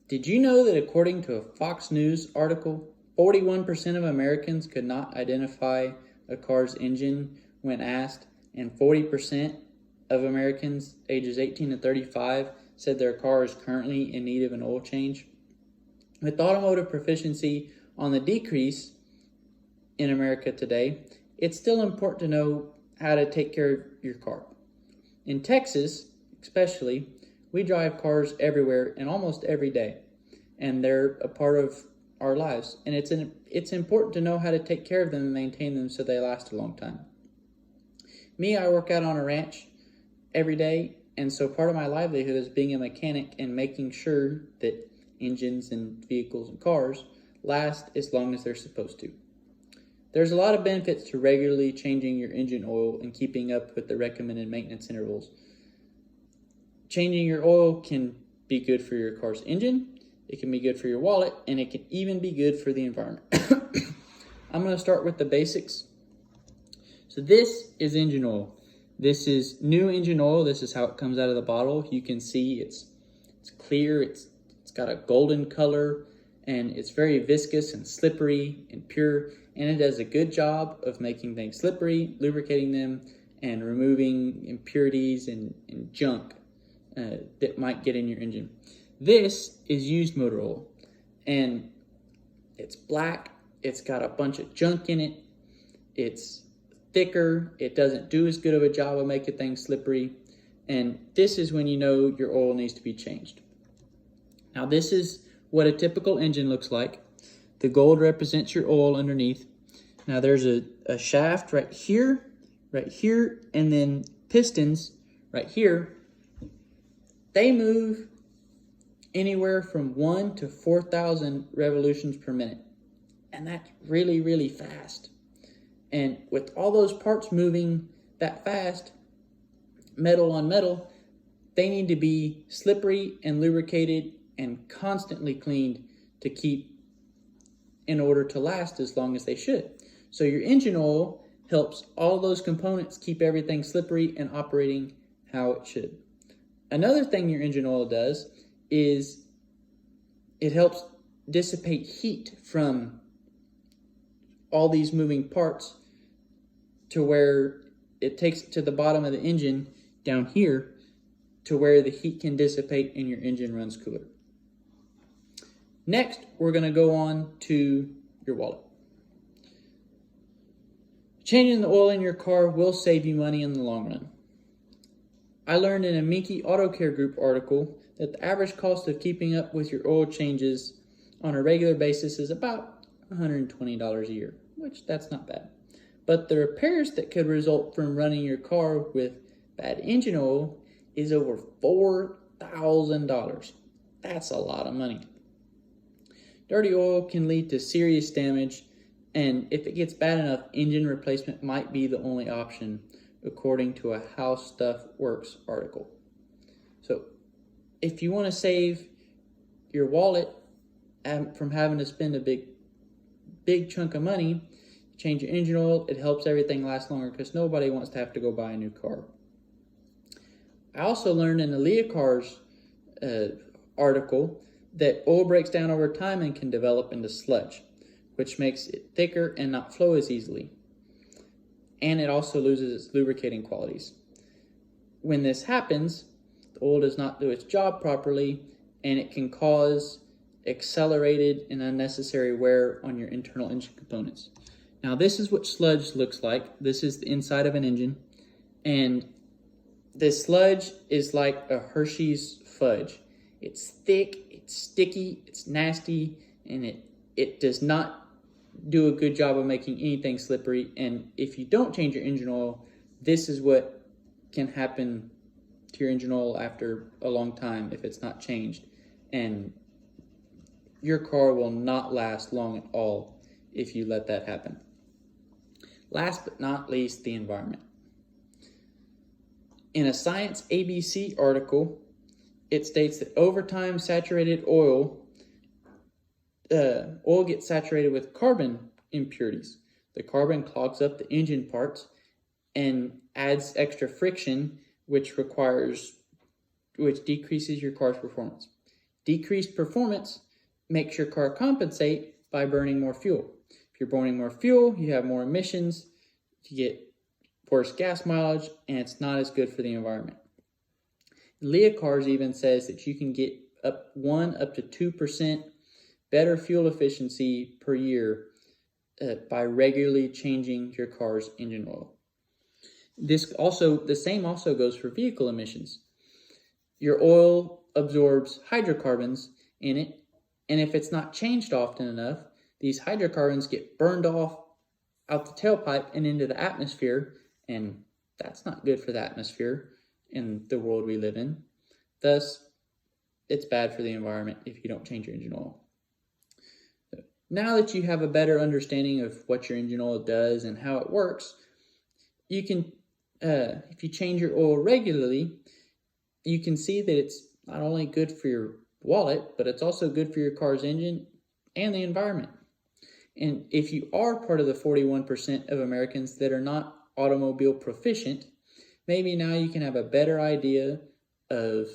Did you know that according to a Fox News article, 41% of Americans could not identify a car's engine when asked, and 40% of Americans ages 18 to 35 said their car is currently in need of an oil change? With automotive proficiency on the decrease in America today, it's still important to know how to take care of your car. In Texas, especially, we drive cars everywhere and almost every day, and they're a part of our lives. And it's important to know how to take care of them and maintain them so they last a long time. Me, I work out on a ranch every day, and so part of my livelihood is being a mechanic and making sure that engines and vehicles and cars last as long as they're supposed to. There's a lot of benefits to regularly changing your engine oil and keeping up with the recommended maintenance intervals. Changing your oil can be good for your car's engine, it can be good for your wallet, and it can even be good for the environment. I'm going to start with the basics. So this is engine oil. This is new engine oil. This is how it comes out of the bottle. You can see it's clear, it's got a golden color, and it's very viscous and slippery and pure, and it does a good job of making things slippery, lubricating them, and removing impurities and junk that might get in your engine. This is used motor oil, and it's black, it's got a bunch of junk in it, it's thicker, it doesn't do as good of a job of making things slippery, and this is when you know your oil needs to be changed. Now this is what a typical engine looks like. The gold represents your oil underneath. Now there's a shaft right here, and then pistons right here. They move anywhere from 1 to 4,000 revolutions per minute. And that's really, really fast. And with all those parts moving that fast, metal on metal, they need to be slippery and lubricated and constantly cleaned to keep in order to last as long as they should. So your engine oil helps all those components keep everything slippery and operating how it should. Another thing your engine oil does is it helps dissipate heat from all these moving parts to where it takes it to the bottom of the engine down here to where the heat can dissipate and your engine runs cooler. Next, we're going to go on to your wallet. Changing the oil in your car will save you money in the long run. I learned in a Minky Auto Care Group article that the average cost of keeping up with your oil changes on a regular basis is about $120 a year, which that's not bad. But the repairs that could result from running your car with bad engine oil is over $4,000. That's a lot of money. Dirty oil can lead to serious damage, and if it gets bad enough, engine replacement might be the only option, according to a How Stuff Works article. So if you want to save your wallet from having to spend a big chunk of money, change your engine oil. It helps everything last longer because nobody wants to have to go buy a new car. I also learned in the Leocar's article that oil breaks down over time and can develop into sludge, which makes it thicker and not flow as easily. And it also loses its lubricating qualities. When this happens, the oil does not do its job properly, and it can cause accelerated and unnecessary wear on your internal engine components. Now this is what sludge looks like. This is the inside of an engine, and this sludge is like a Hershey's fudge. It's thick, it's sticky, it's nasty, and it does not do a good job of making anything slippery. And if you don't change your engine oil, this is what can happen to your engine oil after a long time if it's not changed. And your car will not last long at all if you let that happen. Last but not least, the environment. In a Science ABC article, it states that over time, saturated oil gets saturated with carbon impurities. The carbon clogs up the engine parts and adds extra friction, which decreases your car's performance. Decreased performance makes your car compensate by burning more fuel. If you're burning more fuel, you have more emissions, you get worse gas mileage, and it's not as good for the environment. Leocars even says that you can get up to 2% better fuel efficiency per year by regularly changing your car's engine oil. The same also goes for vehicle emissions. Your oil absorbs hydrocarbons in it, and if it's not changed often enough, these hydrocarbons get burned off out the tailpipe and into the atmosphere, and that's not good for the atmosphere in the world we live in. Thus, it's bad for the environment if you don't change your engine oil. Now that you have a better understanding of what your engine oil does and how it works, you can, if you change your oil regularly, you can see that it's not only good for your wallet, but it's also good for your car's engine and the environment. And if you are part of the 41% of Americans that are not automobile proficient, maybe now you can have a better idea of